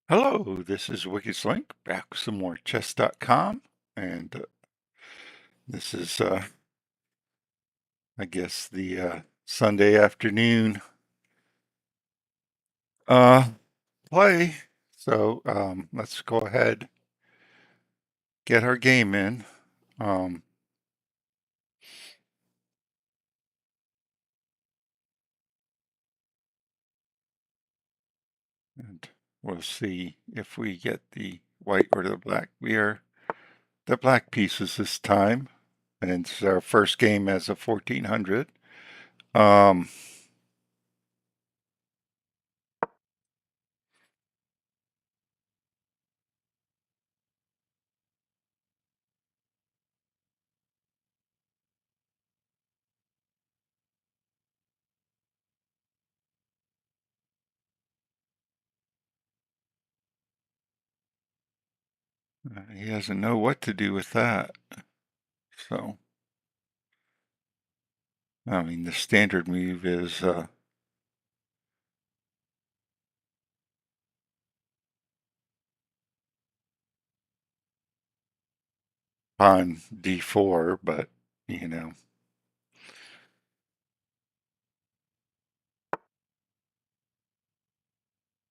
Hello, this is Wicked Link back with some more chess.com, and this is, I guess, the Sunday afternoon uh, play. So let's go ahead, get our game in, um, and we'll see if we get the white or the black. We are the black pieces this time, and it's our first game as a 1400. Um, he doesn't know what to do with that, so. I mean, the standard move is pawn d4, but you know,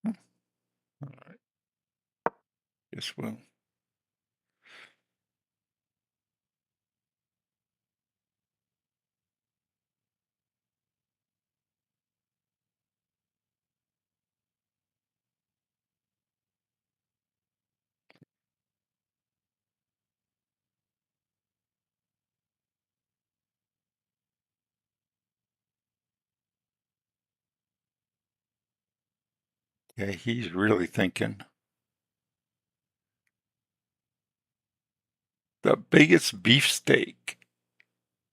all right, guess we'll. Yeah, he's really thinking. The biggest beefsteak.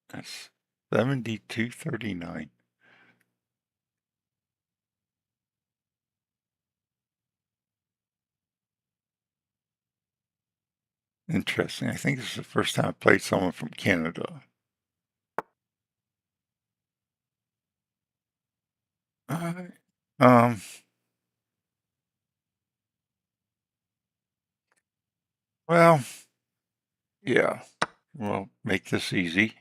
That's 72.39. Interesting. I think this is the first time I played someone from Canada. All right. Um, well, yeah, we'll make this easy.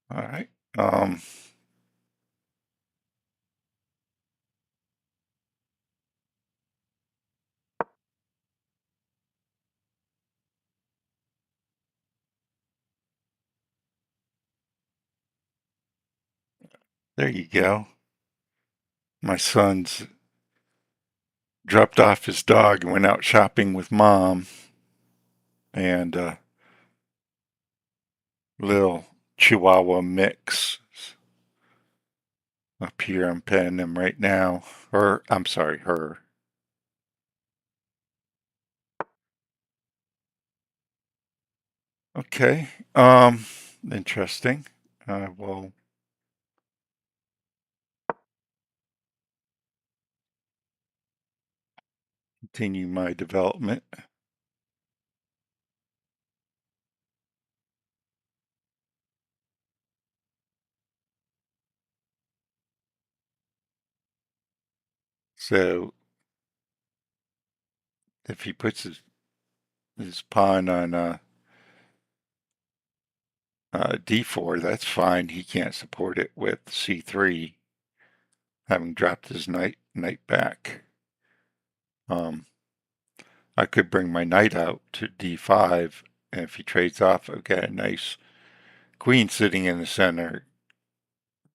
All right. Um, there you go. My son's dropped off his dog and went out shopping with mom, and little Chihuahua mix up here. I'm petting him right now. Or, I'm sorry, her. Okay. Interesting. I will continue my development. So if he puts his pawn on d4, that's fine. He can't support it with c3, having dropped his knight back. Um, I could bring my knight out to d5, and if he trades off, I've got a nice queen sitting in the center,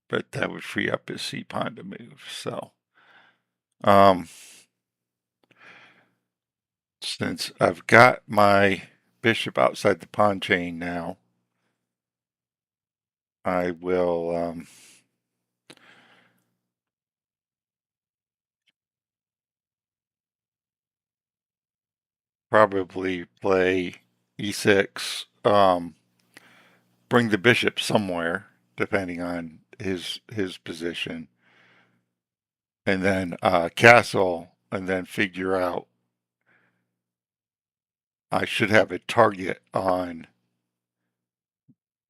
but that would free up his c pawn to move. So, um, since I've got my bishop outside the pawn chain now, I will probably play e6, bring the bishop somewhere, depending on his position, and then castle, and then figure out I should have a target on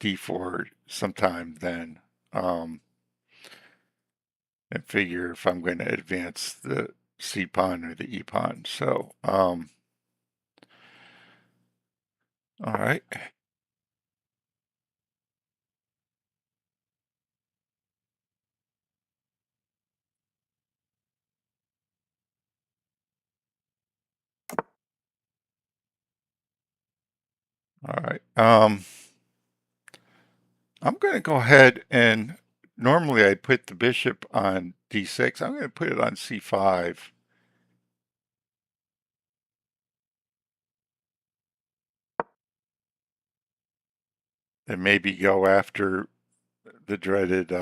d4 sometime then, and figure if I'm going to advance the c pawn or the e pawn. So, all right. All right. I'm going to go ahead and normally I put the bishop on d6. I'm going to put it on c5. And maybe go after the dreaded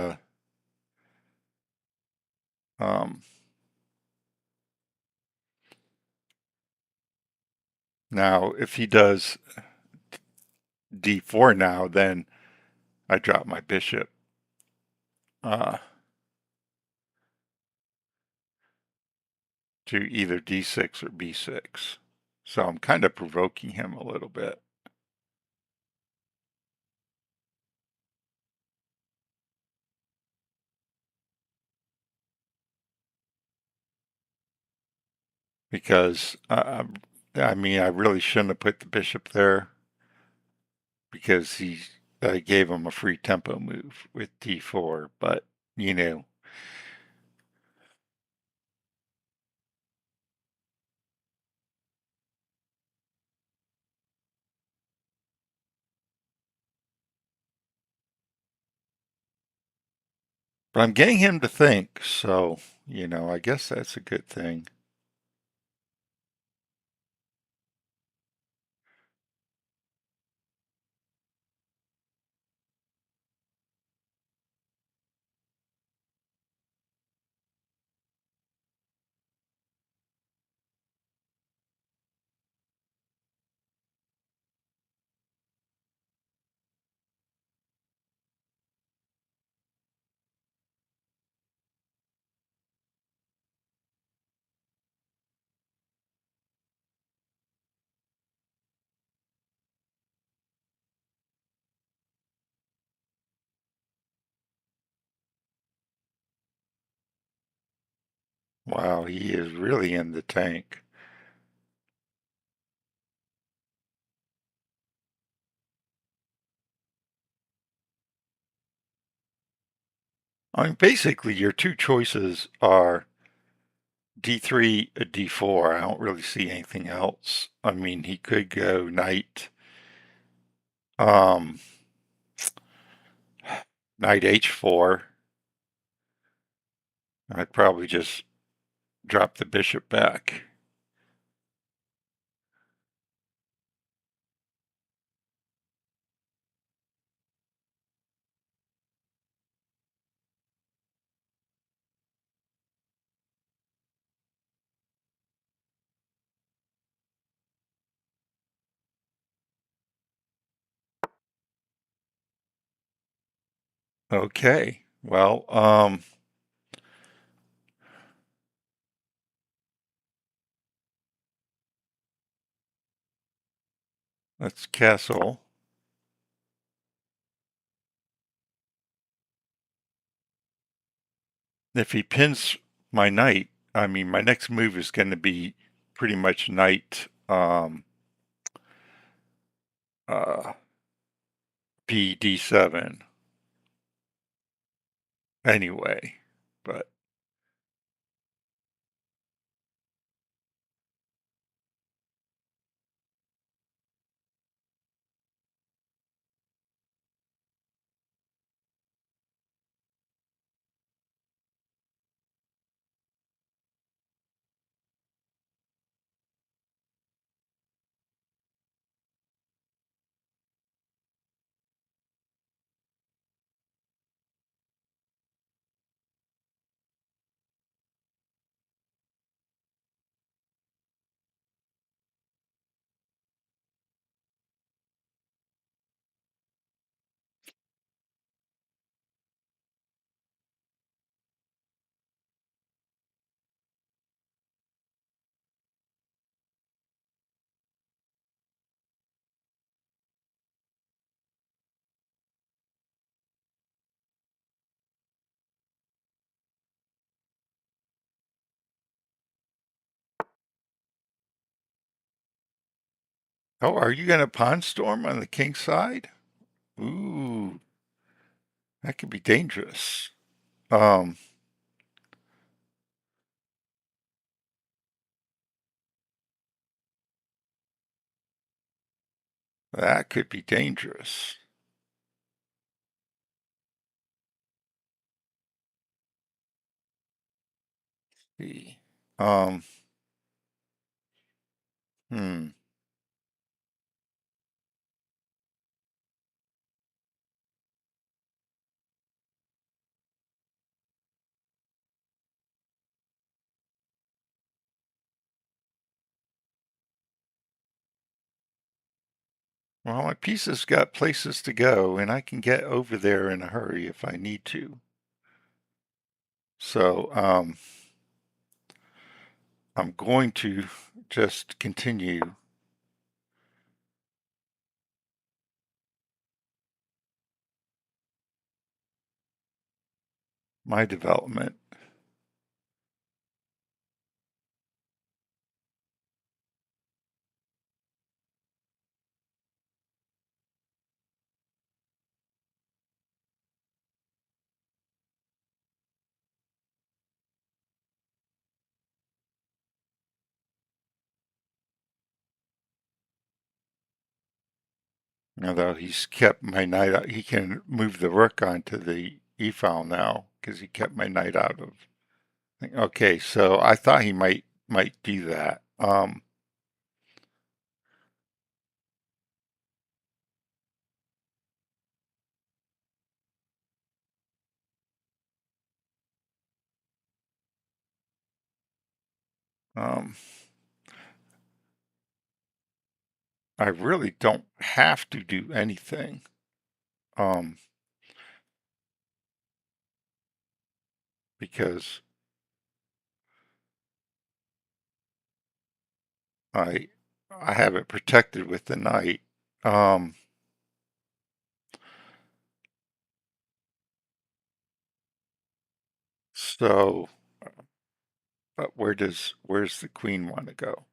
um, now if he does d4 now, then I drop my bishop uh, to either d6 or b6. So I'm kind of provoking him a little bit. Because I mean, I really shouldn't have put the bishop there because I gave him a free tempo move with d4. But you know, but I'm getting him to think. So I guess that's a good thing. Wow, he is really in the tank. I mean, basically, your two choices are d3, d4. I don't really see anything else. I mean, he could go knight, um, knight h4. I'd probably just drop the bishop back. Okay, well, let's castle. If he pins my knight, I mean, my next move is going to be pretty much knight uh, pd7 anyway. But Oh, are you going to pawn storm on the king side? Ooh, that could be dangerous. Um, that could be dangerous. See. Um, hmm. Well, my piece has got places to go, and I can get over there in a hurry if I need to. So, I'm going to just continue my development. Although he's kept my knight out, he can move the rook onto the e file now because he kept my knight out of. Okay, so I thought he might do that. Um, I really don't have to do anything. Um, because I I have it protected with the knight. Um, so, but where's the queen want to go?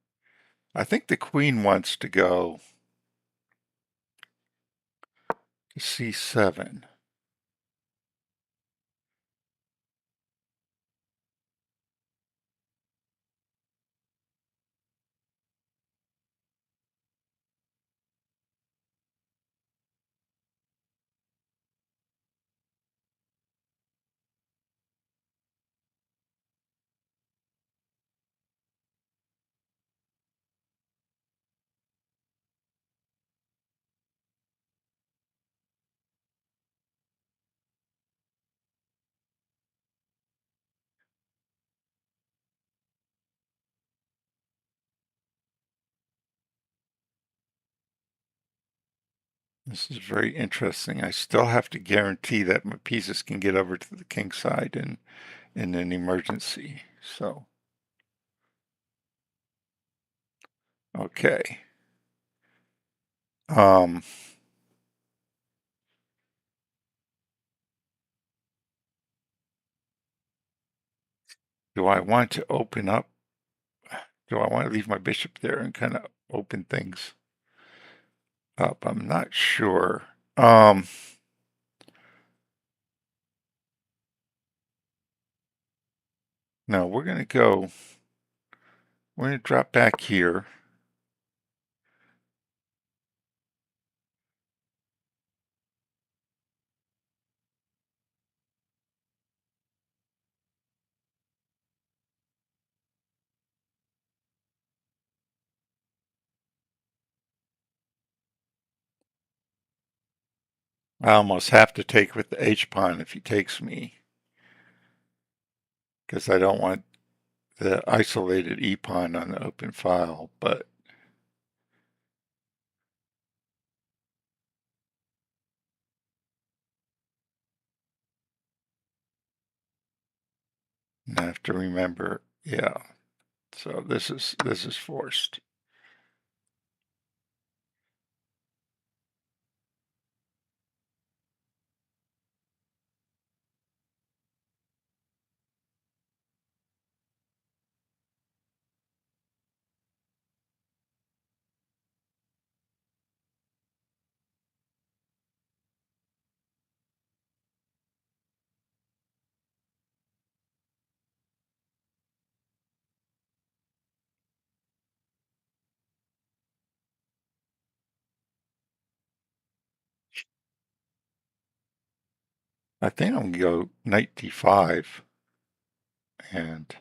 I think the queen wants to go to c7. This is very interesting. I still have to guarantee that my pieces can get over to the king side in an emergency. So, okay. Um, do I want to open up? Do I want to leave my bishop there and kind of open things up? I'm not sure. Um, no, we're going to drop back here. I almost have to take with the H pawn if he takes me because I don't want the isolated E pawn on the open file, but I have to remember, yeah. So this is forced. I think I'm gonna go knight d5, and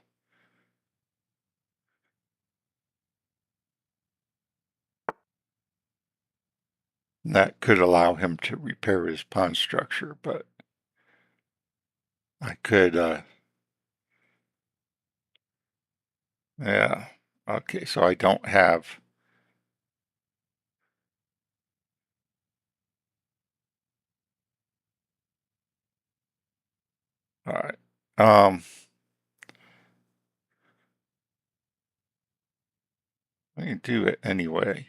that could allow him to repair his pawn structure, but I could, yeah. Okay, so I don't have, all right. I can do it anyway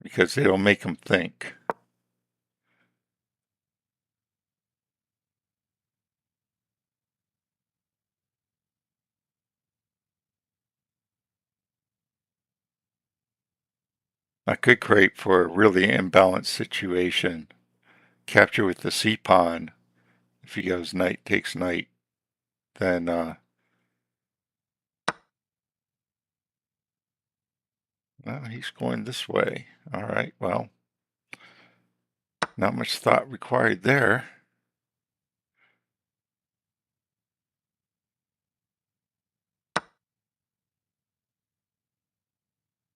because it'll make him think. I could create for a really imbalanced situation, capture with the c pawn. If he goes knight takes knight, then well, he's going this way. All right, well, not much thought required there.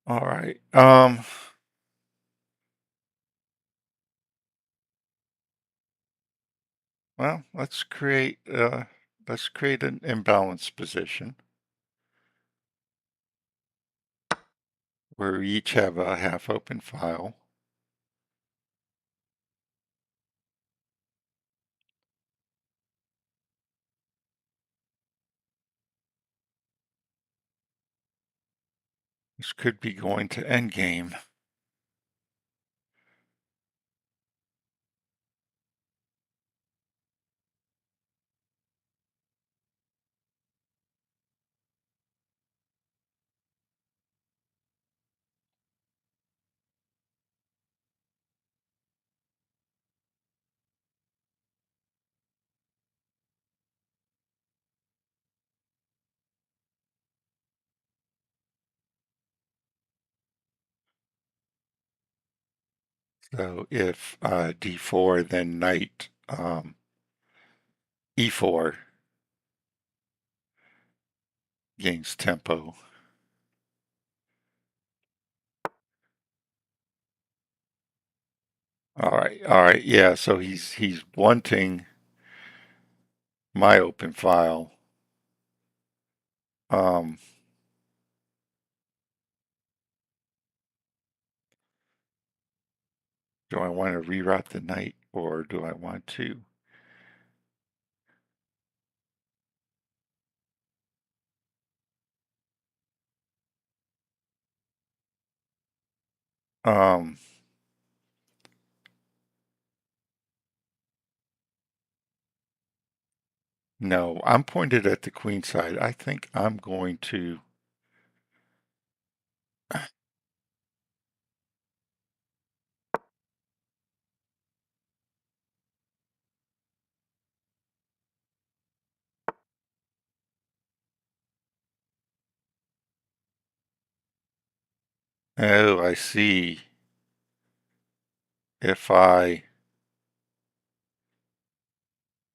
All right. Well, let's create an imbalanced position where we each have a half open file. This could be going to endgame. So if d4, then knight e4 gains tempo. All right, yeah. So he's wanting my open file. Um, do I want to reroute the knight, or do I want to? Um, no, I'm pointed at the queen side. I think I'm going to. Oh, I see. If I,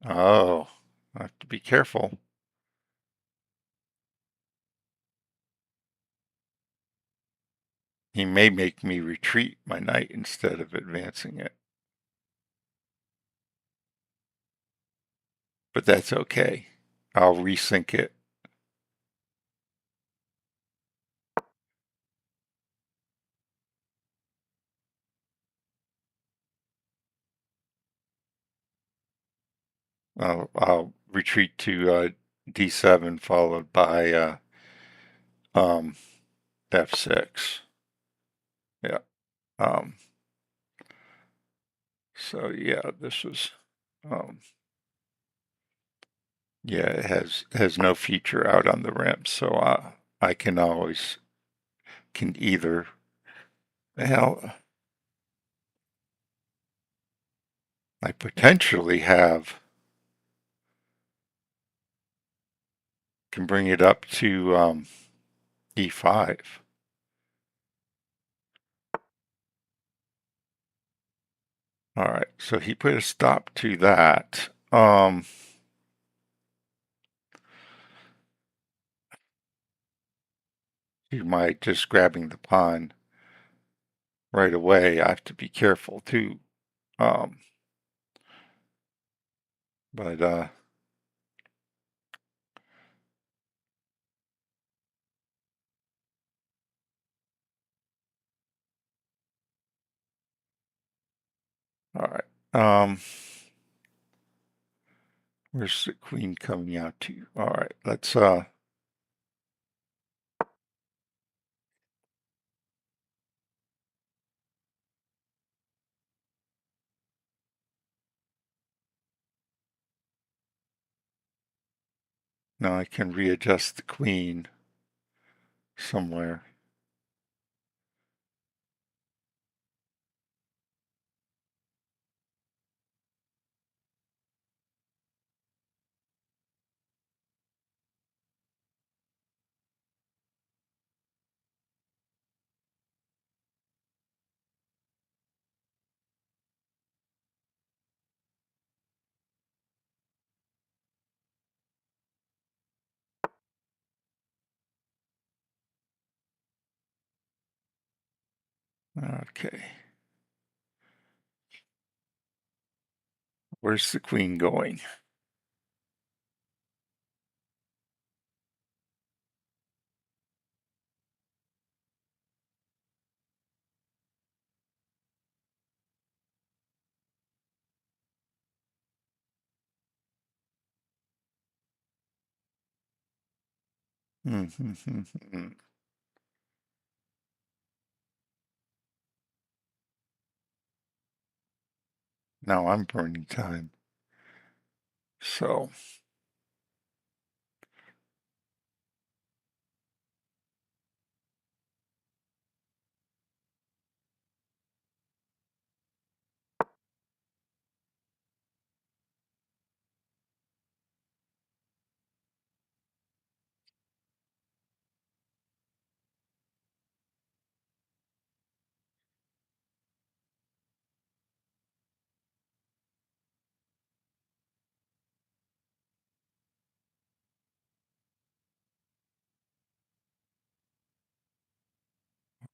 oh, I have to be careful. He may make me retreat my knight instead of advancing it, but that's okay. I'll resync it. I'll retreat to d7 followed by um, f6. Yeah. Um, so yeah, this was um, yeah, it has no feature out on the rim, so I can always can either well I potentially have can bring it up to e5. All right, so he put a stop to that. He might just grabbing the pawn right away. I have to be careful too. Um, but all right. Where's the queen coming out to? All right, let's now I can readjust the queen somewhere. Okay. Where's the queen going? Now I'm burning time. So,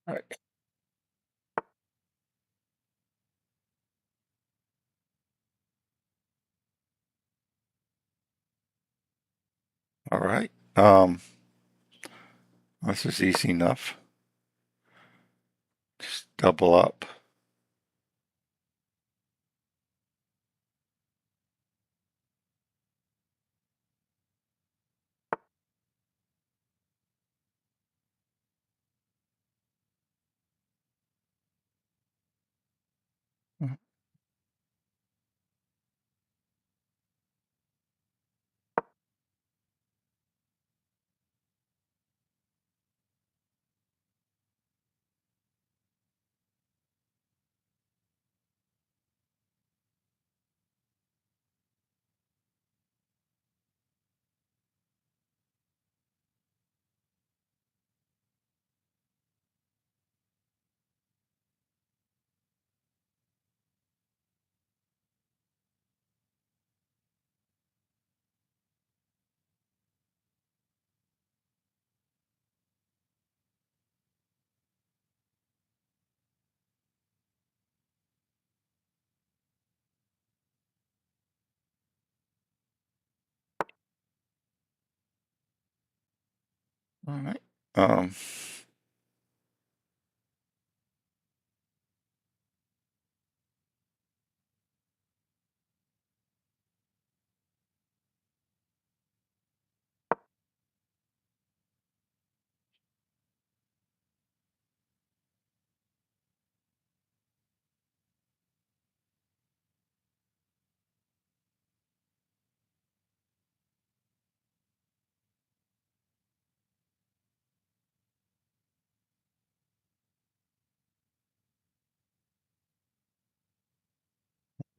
all right. All right. This is easy enough. Just double up. All right. Um,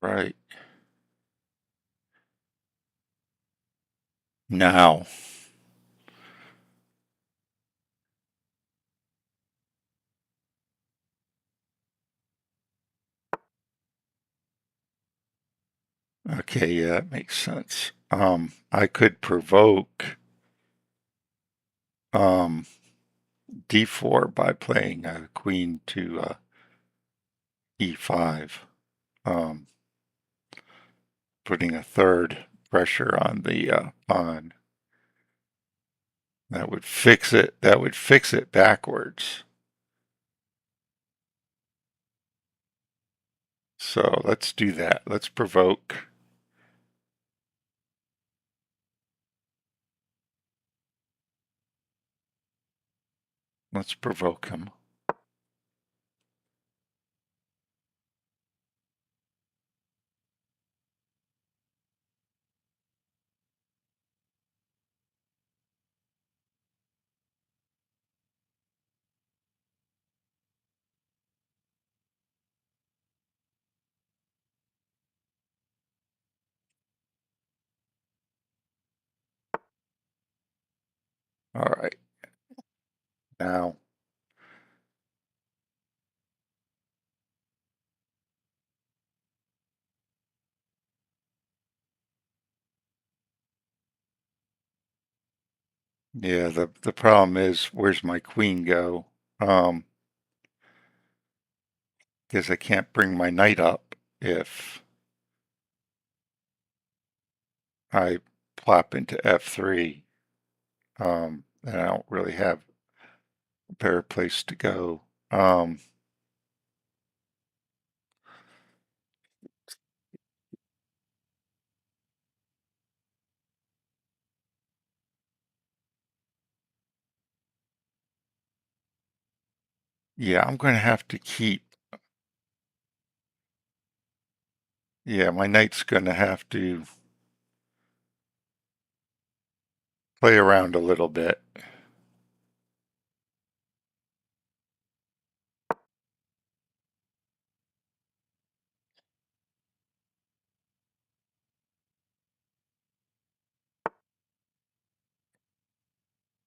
right. Now. Okay, yeah, that makes sense. I could provoke um, d4 by playing queen to e5, um, putting a third pressure on the pawn. That would fix it. That would fix it backwards. So let's do that. Let's provoke. Let's provoke him. All right. Now, yeah, the problem is where's my queen go? Because I can't bring my knight up if I plop into f3. And I don't really have a better place to go. Yeah, I'm going to have to keep. Yeah, my knight's going to have to play around a little bit.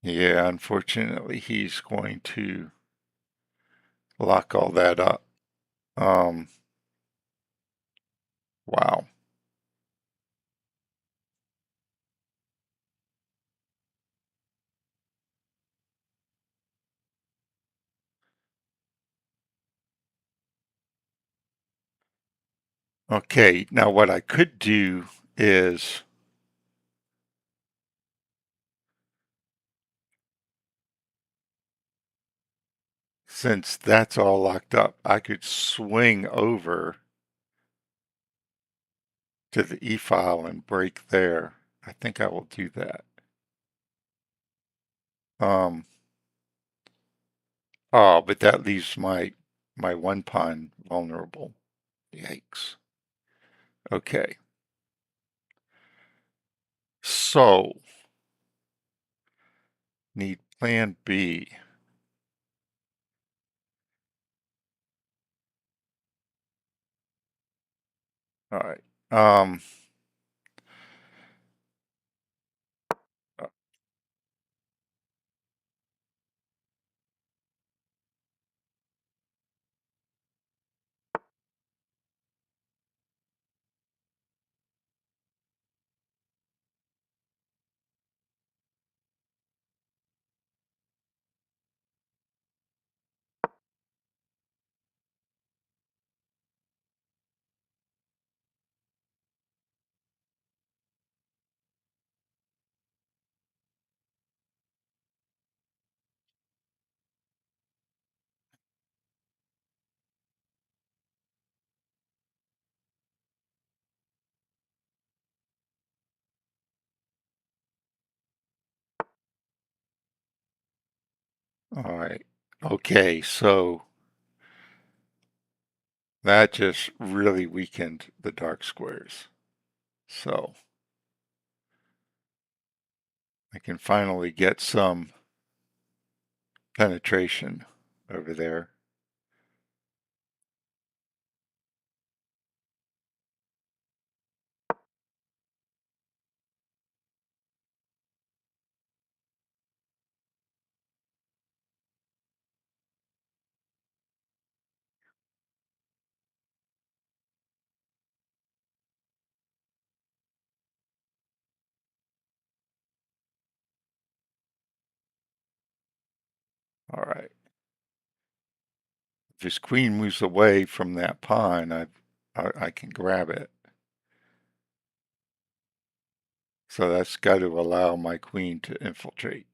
Yeah, unfortunately, he's going to lock all that up. Um, wow. Okay, now what I could do is, since that's all locked up, I could swing over to the E file and break there. I think I will do that. Um, oh, but that leaves my one pawn vulnerable. Yikes. Okay. So, need plan B. All right. Uh, all right. Okay, so that just really weakened the dark squares. So I can finally get some penetration over there. All right. If his queen moves away from that pawn, I can grab it. So that's got to allow my queen to infiltrate.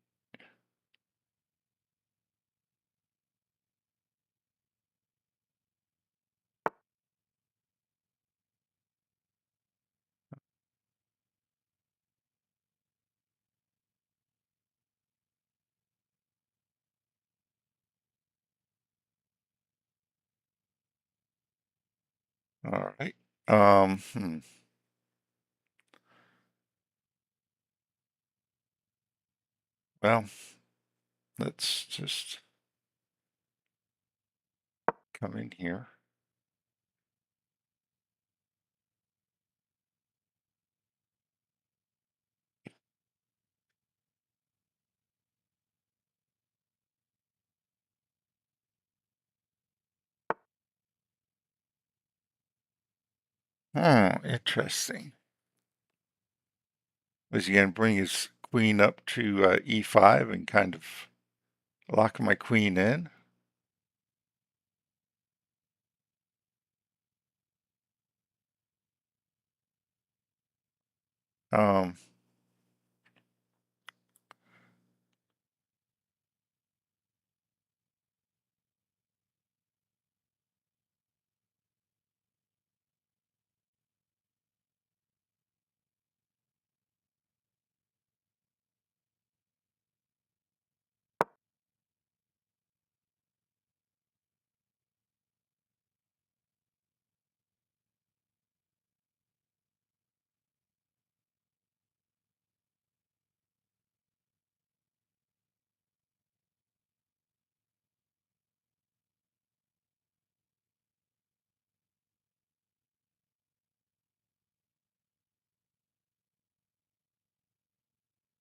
All right. Um, hmm. Well, let's just come in here. Oh, interesting. Was he going to bring his queen up to e5 and kind of lock my queen in? Um,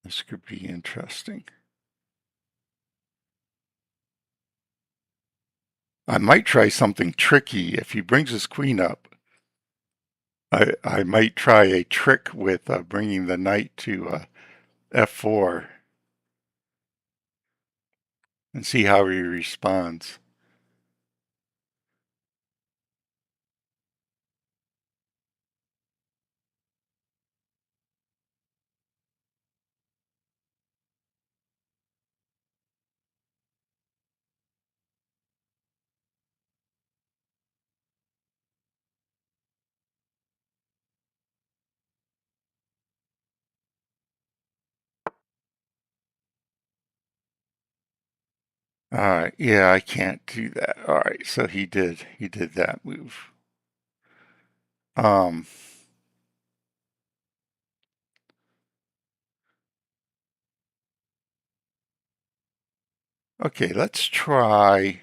this could be interesting. I might try something tricky. If he brings his queen up, I might try a trick with bringing the knight to f4 and see how he responds. All right, yeah, I can't do that. All right, so he did that move. Um, okay, let's try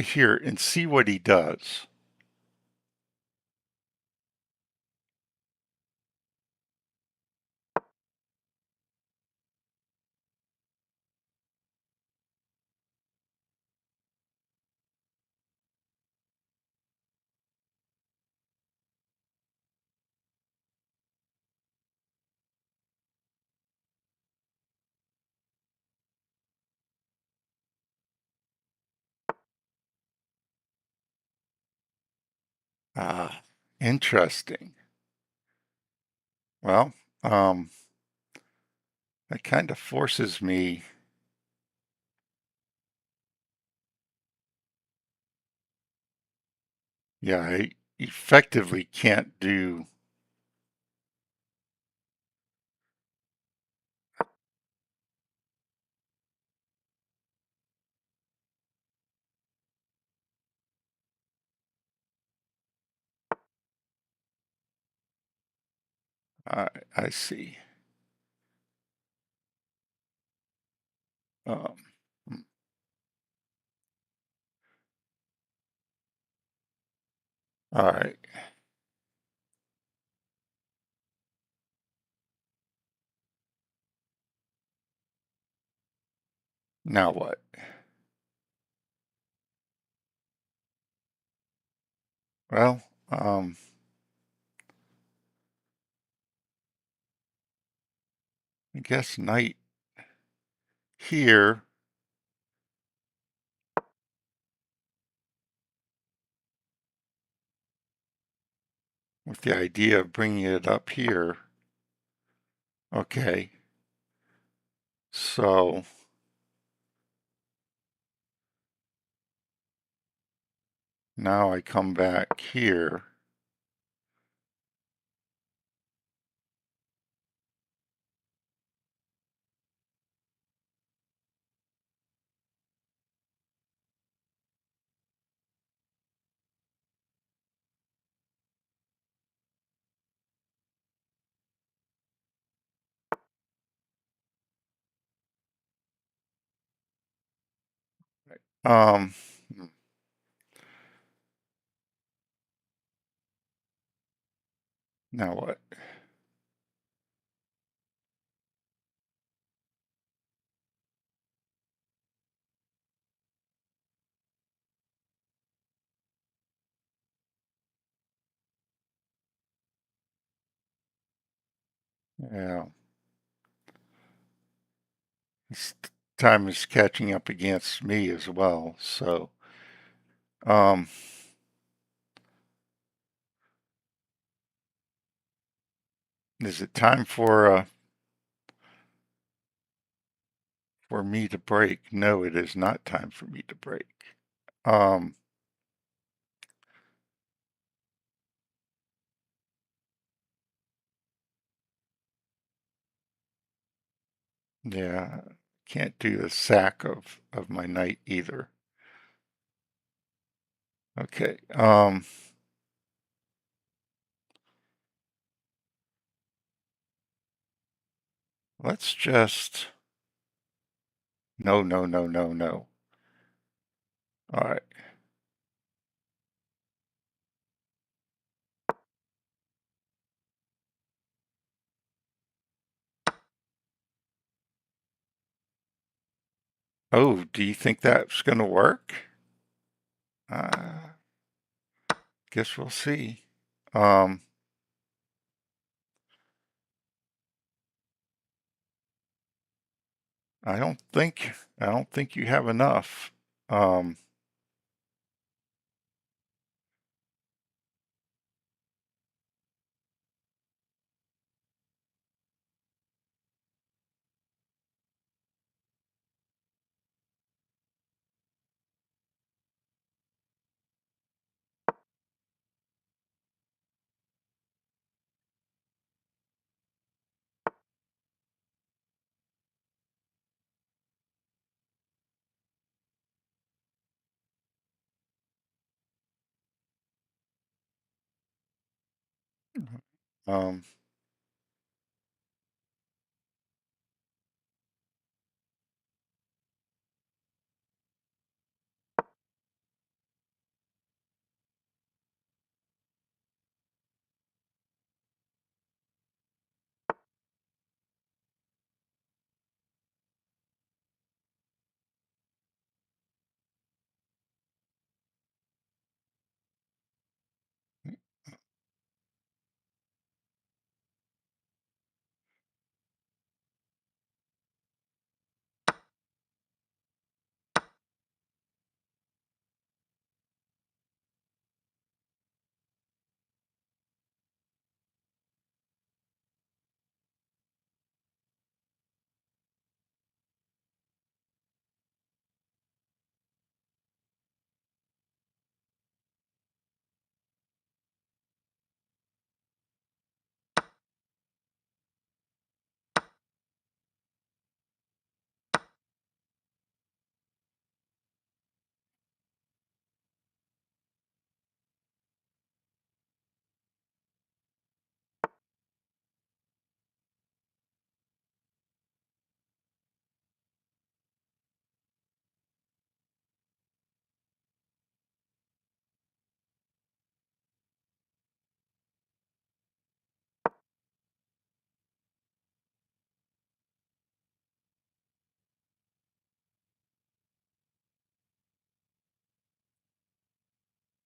here and see what he does. Ah, interesting. Well, um, that kind of forces me. Yeah, I effectively can't do. I see. Um, hmm, all right, now what? Well, I guess knight here with the idea of bringing it up here. Okay, so now I come back here. Um, Now what? Yeah, this time is catching up against me as well. So, um, is it time for me to break? No, it is not time for me to break. Um, yeah, can't do the sack of my knight either. Okay. Let's just no, no, no, no, no. All right. Oh, do you think that's gonna work? Uh, guess we'll see. Um, I don't think you have enough. Um, um,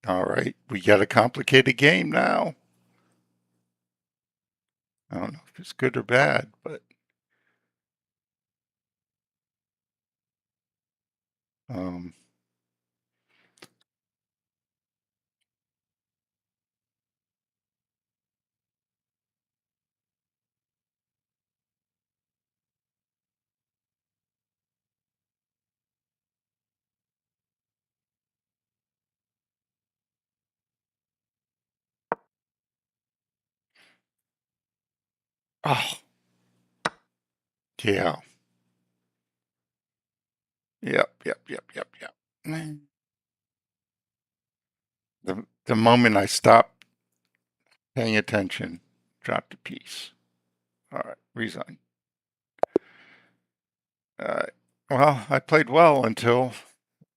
All right. We got a complicated game now. I don't know if it's good or bad, but um, oh, yeah. Yep. The moment I stopped paying attention, dropped a piece. All right, resign. Well, I played well until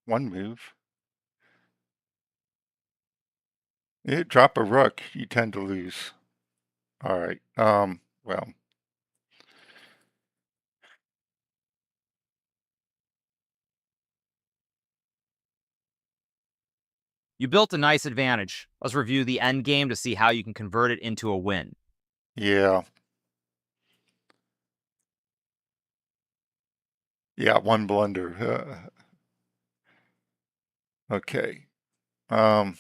one move. You drop a rook, you tend to lose. All right. Well, You built a nice advantage. Let's review the end game to see how you can convert it into a win. yeah. Yeah, one blunder. Okay. Um,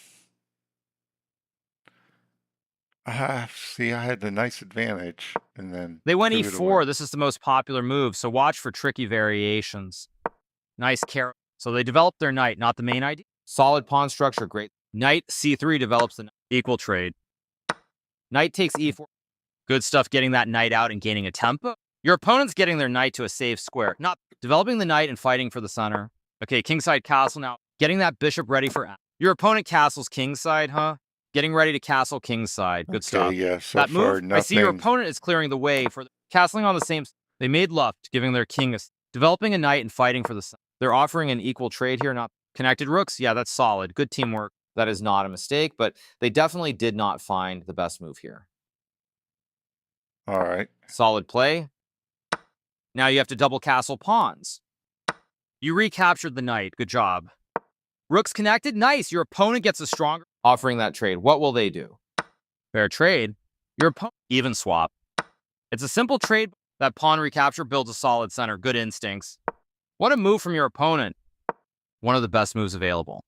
see, I had the nice advantage and then They went threw it away. e4. This is the most popular move, so watch for tricky variations. Nice Caro. So they developed their knight, not the main idea. Solid pawn structure, great. Knight c3 develops the equal trade. Knight takes e4. Good stuff getting that knight out and gaining a tempo. Your opponent's getting their knight to a safe square, not developing the knight and fighting for the center. Okay, kingside castle now. Getting that bishop ready for... Your opponent castles kingside, huh? Getting ready to castle kingside. Good Okay, stuff. yeah, so That far move, I see your nothing. opponent is clearing the way for castling on the same... They made left, giving their king a... Developing a knight and fighting for the center. They're offering an equal trade here, not connected rooks. Yeah, that's solid. Good teamwork. That is not a mistake, but they definitely did not find the best move here. All right. Solid play. Now you have to double castle pawns. You recaptured the knight. Good job. Rooks connected. Nice. Your opponent gets a stronger... Offering that trade. What will they do? Fair trade. Your opponent... Even swap. It's a simple trade. That pawn recapture builds a solid center. Good instincts. What a move from your opponent. One of the best moves available.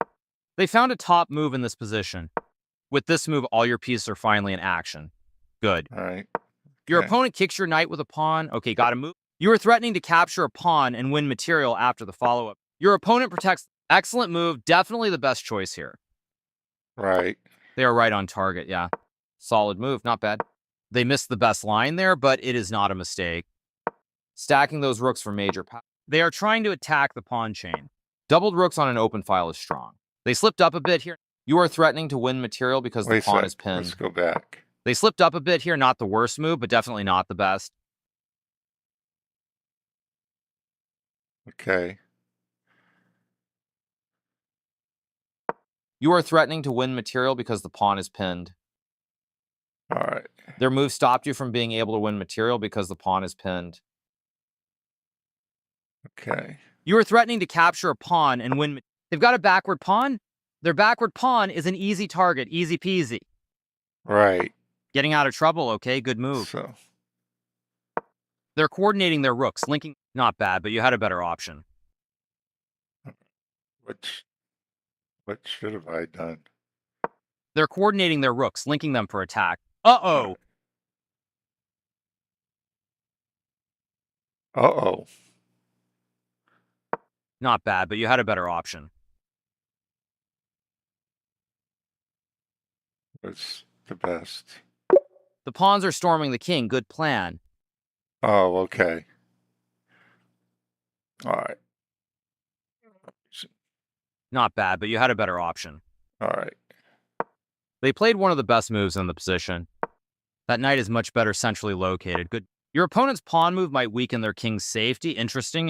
They found a top move in this position. With this move, all your pieces are finally in action. Good. All right. Your Okay. opponent kicks your knight with a pawn. Okay, got to move. You were threatening to capture a pawn and win material after the follow-up. Your opponent protects. Excellent move. Definitely the best choice here. Right. They are right on target, yeah. Solid move, not bad. They missed the best line there, but it is not a mistake. Stacking those rooks for major power. They are trying to attack the pawn chain. Doubled rooks on an open file is strong. They slipped up a bit here. You are threatening to win material because Wait the a pawn sec. is pinned. Let's go back. They slipped up a bit here, not the worst move, but definitely not the best. Okay. You are threatening to win material because the pawn is pinned. All right. Their move stopped you from being able to win material because the pawn is pinned. Okay. You are threatening to capture a pawn and win. They've got a backward pawn. Their backward pawn is an easy target, easy peasy. Right. Getting out of trouble, okay, good move. So, They're coordinating their rooks, linking. Not bad, but you had a better option. what what should have I done? They're coordinating their rooks, linking them for attack. Uh-oh. Uh-oh. Not bad, but you had a better option. Was the best. The pawns are storming the king. Good plan. Oh, okay. All right. Not bad, but you had a better option. All right. They played one of the best moves in the position. That knight is much better centrally located. Good. Your opponent's pawn move might weaken their king's safety. Interesting.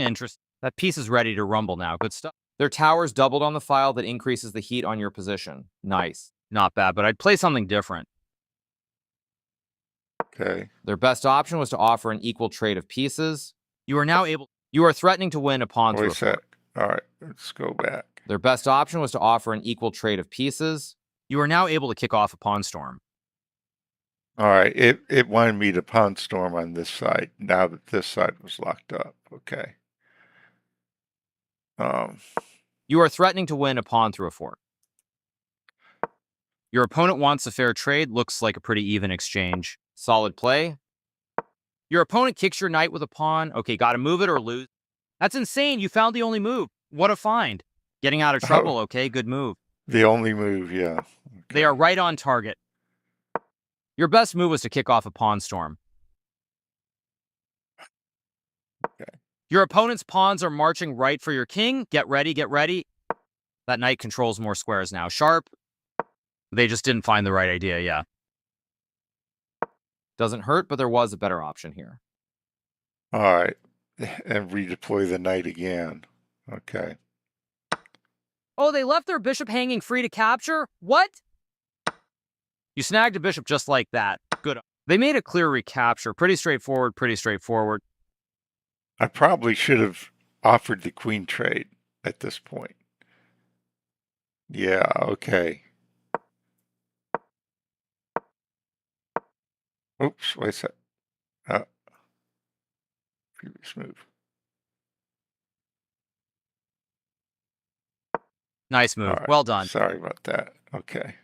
That piece is ready to rumble now. Good stuff. Their tower's doubled on the file that increases the heat on your position. Nice. Not bad, but I'd play something different. Okay. Their best option was to offer an equal trade of pieces. You are threatening to win a pawn Wait through a a fork. sec. All right. Let's go back. Their best option was to offer an equal trade of pieces. You are now able to kick off a pawn storm. All right, it wanted me to pawn storm on this side now that this side was locked up. Okay. Um, You are threatening to win a pawn through a fork. Your opponent wants a fair trade. Looks like a pretty even exchange. Solid play. Your opponent kicks your knight with a pawn. Okay, gotta move it or lose. That's insane. You found the only move. What a find. Getting out of oh, trouble. Okay, good move. the only move, yeah. They Okay. are right on target. Your best move was to kick off a pawn storm. Okay. Your opponent's pawns are marching right for your king. Get ready, get ready. That knight controls more squares now. Sharp. They just didn't find the right idea, yeah. Doesn't hurt, but there was a better option here. All right, and redeploy the knight again. Okay. Oh, they left their bishop hanging free to capture? What? You snagged a bishop just like that. Good. They made a clear recapture. Pretty straightforward, pretty straightforward. I probably should have offered the queen trade at this point. Yeah, okay. Oops, wait a sec. Previous move. Nice All move. right, Well done. sorry about that. Okay.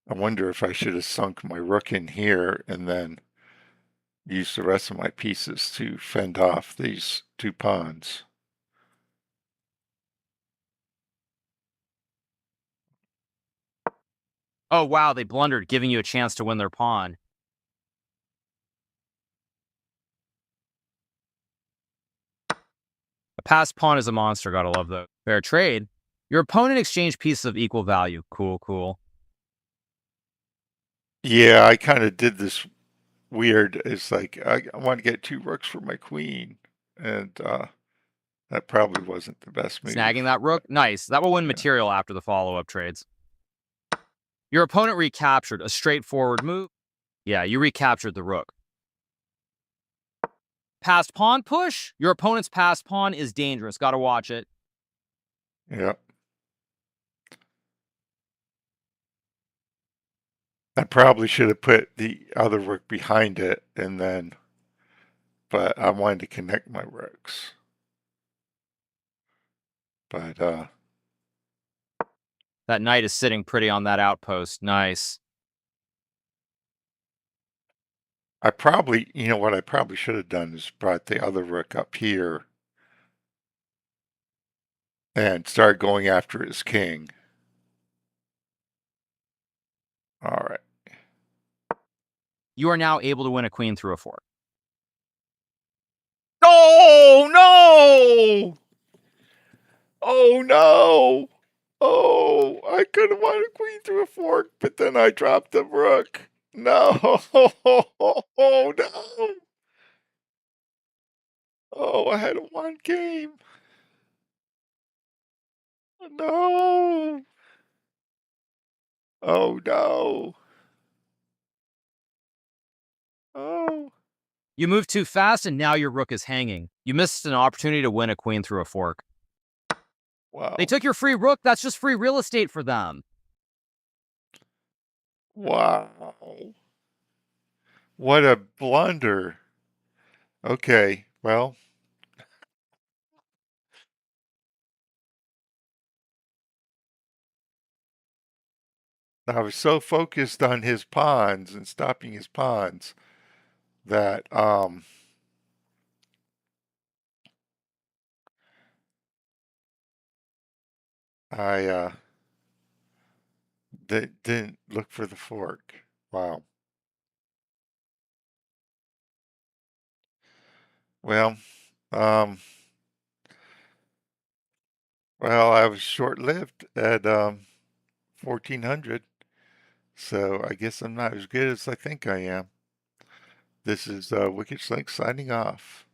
I wonder if I should have sunk my rook in here and then used the rest of my pieces to fend off these two pawns. Oh, wow, they blundered, giving you a chance to win their pawn. A passed pawn is a monster, gotta love that. Fair trade. Your opponent exchanged pieces of equal value. Cool, cool. Yeah, I kind of did this weird. It's like I want to get two rooks for my queen, and that probably wasn't the best move. Snagging that rook. Nice. That will win Yeah. material after the follow-up trades. Your opponent recaptured a straightforward move. Yeah, you recaptured the rook. Passed pawn push. Your opponent's passed pawn is dangerous. Gotta watch it. Yep. I probably should have put the other rook behind it and then, but I wanted to connect my rooks. But That knight is sitting pretty on that outpost. Nice. I probably, you know what I probably should have done is brought the other rook up here and start going after his king. All right. You are now able to win a queen through a fork. Oh no! Oh no! Oh, I could have won a queen through a fork, but then I dropped the rook. No! Oh no! Oh, I had a one game. No! Oh no! Oh, You moved too fast, and now your rook is hanging. You missed an opportunity to win a queen through a fork. wow. They took your free rook. That's just free real estate for them. Wow. What a blunder. Okay, well, I was so focused on his pawns and stopping his pawns that I didn't look for the fork. Wow. Well, um, well, I was short-lived at 1400, so I guess I'm not as good as I think I am. This is Wicked Slink signing off.